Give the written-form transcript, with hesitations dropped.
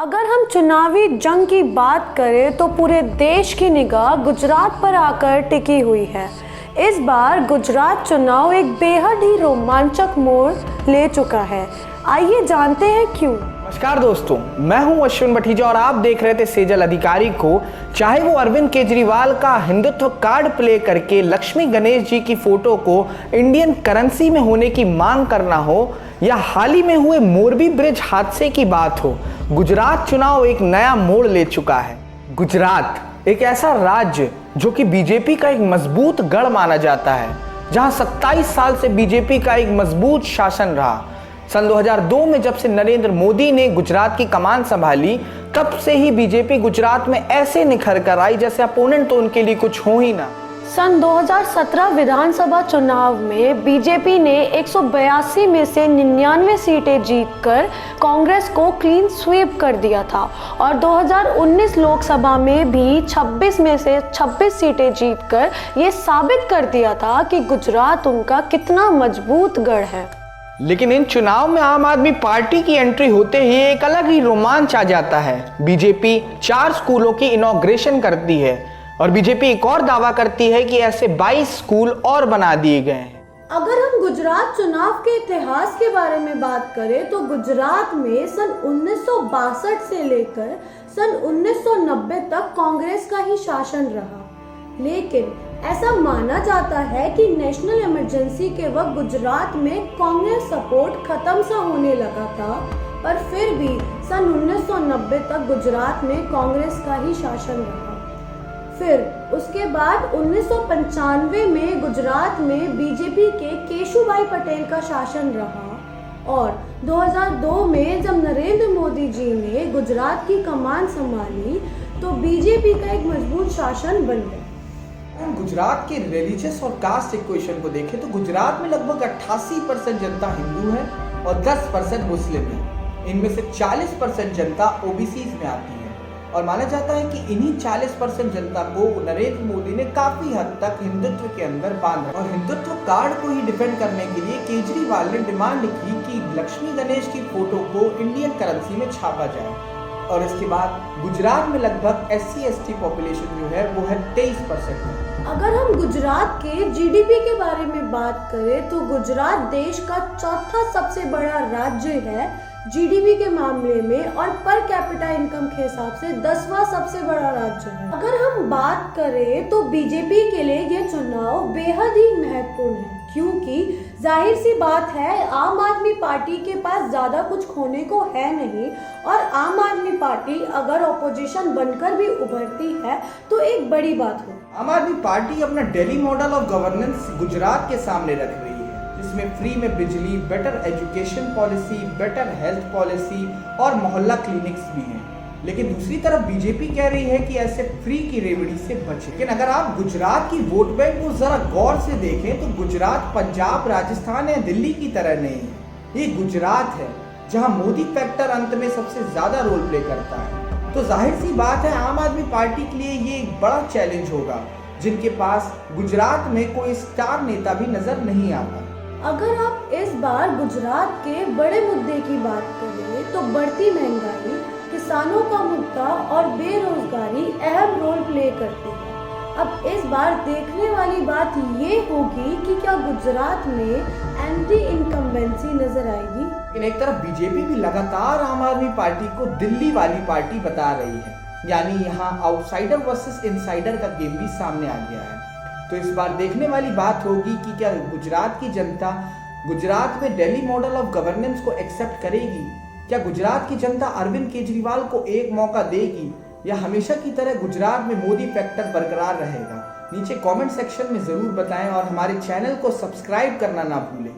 अगर हम चुनावी जंग की बात करें तो पूरे देश की निगाह गुजरात पर आकर टिकी हुई है। इस बार गुजरात चुनाव एक बेहद ही रोमांचक मोड़ ले चुका है। आइए जानते हैं क्यों। नमस्कार दोस्तों, मैं हूं अश्विन भटीजा और आप देख रहे थे सेजल अधिकारी को। चाहे वो अरविंद केजरीवाल का हिंदुत्व कार्ड प्ले करके लक्ष्मी गणेश जी की फोटो को इंडियन करेंसी में होने की मांग करना हो या हाल ही में हुए मोरबी ब्रिज हादसे की बात हो, गुजरात चुनाव एक नया मोड़ ले चुका है। गुजरात एक ऐसा राज्य जो कि बीजेपी का एक मजबूत गढ़ माना जाता है, जहां 27 साल से बीजेपी का एक मजबूत शासन रहा। सन 2002 में जब से नरेंद्र मोदी ने गुजरात की कमान संभाली, तब से ही बीजेपी गुजरात में ऐसे निखर कर आई जैसे अपोनेंट तो उनके लिए कुछ हो ही ना। सन 2017 विधानसभा चुनाव में बीजेपी ने 182 में से 99 सीटें जीतकर कांग्रेस को क्लीन स्वीप कर दिया था और 2019 लोकसभा में भी 26 में से 26 सीटें जीतकर ये साबित कर दिया था कि गुजरात उनका कितना मजबूत गढ़ है। लेकिन इन चुनाव में आम आदमी पार्टी की एंट्री होते ही एक अलग ही रोमांच आ जाता है। बीजेपी 4 स्कूलों की इनॉग्रेशन करती है और बीजेपी एक और दावा करती है कि ऐसे 22 स्कूल और बना दिए गए हैं। अगर हम गुजरात चुनाव के इतिहास के बारे में बात करें तो गुजरात में सन 1962 से लेकर सन 1990 तक कांग्रेस का ही शासन रहा। लेकिन ऐसा माना जाता है कि नेशनल इमरजेंसी के वक्त गुजरात में कांग्रेस सपोर्ट खत्म सा होने लगा था, पर फिर भी सन 1990 तक गुजरात में कांग्रेस का ही शासन रहा। फिर उसके बाद 1995 में गुजरात में बीजेपी के केशुभाई पटेल का शासन रहा और 2002 में जब नरेंद्र मोदी जी ने गुजरात की कमान संभाली तो बीजेपी का एक मजबूत शासन बन गया। गुजरात के रिलीजियस और कास्ट इक्वेशन को देखें तो गुजरात में लगभग 88% जनता हिंदू है और 10% मुस्लिम है। इनमें से 40% जनता ओबीसीज में आती है और माना जाता है कि इन्हीं 40% जनता को नरेंद्र मोदी ने काफी हद तक हिंदुत्व के अंदर बांधा और हिंदुत्व कार्ड को ही डिफेंड करने के लिए केजरीवाल ने डिमांड की कि लक्ष्मी गणेश की फोटो को इंडियन करेंसी में छापा जाए। और इसके बाद गुजरात में लगभग SC/ST पॉपुलेशन जो है वो है 23%। अगर हम गुजरात के जीडीपी के बारे में बात करें तो गुजरात देश का चौथा सबसे बड़ा राज्य है जीडीपी के मामले में और पर कैपिटा इनकम के हिसाब से 10वां सबसे बड़ा राज्य है। अगर हम बात करें तो बीजेपी के लिए ये चुनाव बेहद ही महत्वपूर्ण है, क्योंकि जाहिर सी बात है आम आदमी पार्टी के पास ज्यादा कुछ खोने को है नहीं और आम आदमी पार्टी अगर ऑपोजिशन बनकर भी उभरती है तो एक बड़ी बात हो। आम आदमी पार्टी अपना Delhi model of governance Gujarat के सामने रख रही है, जिसमें फ्री में बिजली, better education policy, better health policy और मोहल्ला क्लिनिक्स भी हैं। लेकिन दूसरी तरफ बीजेपी कह रही है कि ऐसे फ्री की रेवड़ी से बचें। लेकिन अगर आप गुजरात की वोट बैंक को जरा गौर से देखें तो गुजरात पंजाब, राजस्थान या दिल्ली की तरह नहीं है। ये गुजरात है जहां मोदी फैक्टर अंत में सबसे ज्यादा रोल प्ले करता है। तो जाहिर सी बात है आम आदमी पार्टी के लिए ये एक बड़ा चैलेंज होगा, जिनके पास गुजरात में कोई स्टार नेता भी नजर नहीं आता। अगर आप इस बार गुजरात के बड़े मुद्दे की बात करें तो बढ़ती महंगाई, किसानों का मुद्दा और बेरोजगारी अहम रोल प्ले करती है। अब इस बार देखने वाली बात ये होगी कि क्या गुजरात में एंटी इनकम्बेंसी नजर आएगी। लेकिन एक तरफ बीजेपी भी लगातार आम आदमी पार्टी को दिल्ली वाली पार्टी बता रही है, यानी यहाँ आउटसाइडर वर्सेस इनसाइडर का गेम भी सामने आ गया है। तो इस बार देखने वाली बात होगी कि क्या गुजरात की जनता गुजरात में दिल्ली मॉडल ऑफ गवर्नेंस को एक्सेप्ट करेगी। क्या गुजरात की जनता अरविंद केजरीवाल को एक मौका देगी या हमेशा की तरह गुजरात में मोदी फैक्टर बरकरार रहेगा। नीचे कमेंट सेक्शन में जरूर बताएं और हमारे चैनल को सब्सक्राइब करना ना भूलें।